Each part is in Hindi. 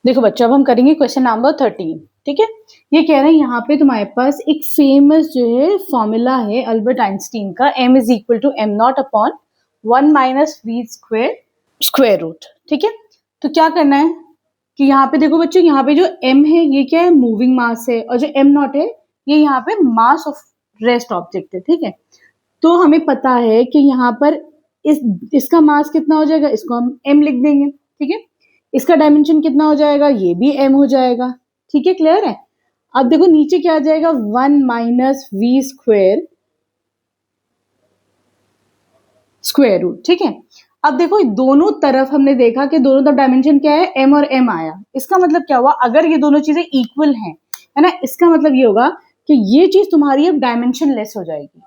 देखो बच्चों, अब हम करेंगे क्वेश्चन नंबर 13। ठीक है, ये कह रहे हैं यहाँ पे तुम्हारे पास एक फेमस जो है फॉर्मूला है अल्बर्ट आइंस्टीन का, m is equal to M not upon 1 minus V square square root. ठीक है, तो क्या करना है कि यहाँ पे देखो बच्चों, यहाँ पे जो m है ये क्या है, मूविंग मास है, और जो m नॉट है ये यहाँ पे मास ऑफ रेस्ट ऑब्जेक्ट है। ठीक है, तो हमें पता है कि यहाँ पर इसका मास कितना हो जाएगा, इसको हम m लिख देंगे। ठीक है, इसका डायमेंशन कितना हो जाएगा, ये भी m हो जाएगा। ठीक है, क्लियर है। अब देखो नीचे क्या आ जाएगा, 1 minus V square square root. ठीक है, अब देखो दोनों तरफ हमने देखा कि दोनों तरफ डायमेंशन क्या है, m और m आया। इसका मतलब क्या हुआ, अगर ये दोनों चीजें इक्वल हैं, है ना, इसका मतलब ये होगा कि ये चीज तुम्हारी अब डायमेंशन लेस हो जाएगी।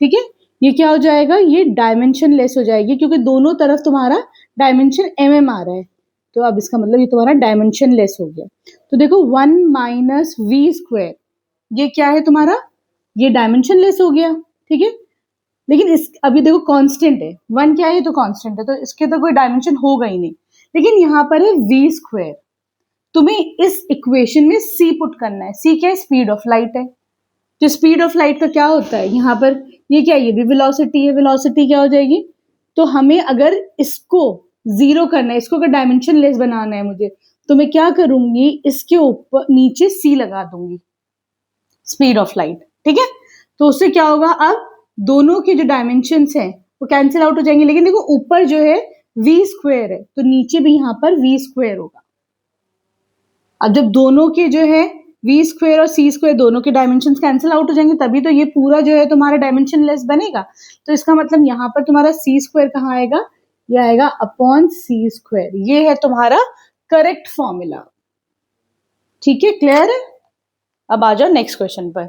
ठीक है, ये क्या हो जाएगा, ये डायमेंशन लेस हो जाएगी, क्योंकि दोनों तरफ तुम्हारा डायमेंशन mm आ रहा है। तो अब इसका मतलब ये तुम्हारा डायमेंशन लेस हो गया। तो देखो 1 माइनस वी स्क्वेयर, ये क्या है तुम्हारा, ये डायमेंशन लेस हो गया। ठीक है, लेकिन इस अभी देखो कांस्टेंट है, 1 क्या है, तो कांस्टेंट है, तो इसके तो कोई डायमेंशन होगा ही नहीं। लेकिन यहाँ पर है वी स्क्वेयर, तुम्हें इस इक्वेशन में c पुट करना है। c क्या है, स्पीड ऑफ लाइट है। तो स्पीड ऑफ लाइट का क्या होता है, यहाँ पर ये क्या है, ये भी वेलोसिटी है। वेलोसिटी क्या हो जाएगी, तो हमें अगर इसको जीरो करना है, इसको अगर डायमेंशन लेस बनाना है मुझे, तो मैं क्या करूंगी, इसके ऊपर नीचे c लगा दूंगी, स्पीड ऑफ लाइट। ठीक है, तो उससे क्या होगा, अब दोनों के जो डायमेंशंस हैं वो कैंसिल आउट हो जाएंगे। लेकिन देखो ऊपर जो है वी स्क्वेयर है, तो नीचे भी यहाँ पर वी स्क्वेयर होगा। अब जब दोनों के जो है वी स्क्वेयर और सी स्क्वेयर दोनों के डायमेंशन कैंसिल आउट हो जाएंगे, तभी तो ये पूरा जो है तुम्हारा डायमेंशन लेस बनेगा। तो इसका मतलब यहाँ पर तुम्हारा सी स्क्वेयर कहाँ आएगा, ये आएगा अपॉन सी स्क्वेयर। ये है तुम्हारा करेक्ट फॉर्मूला। ठीक है, क्लियर है। अब आ जाओ नेक्स्ट क्वेश्चन पर।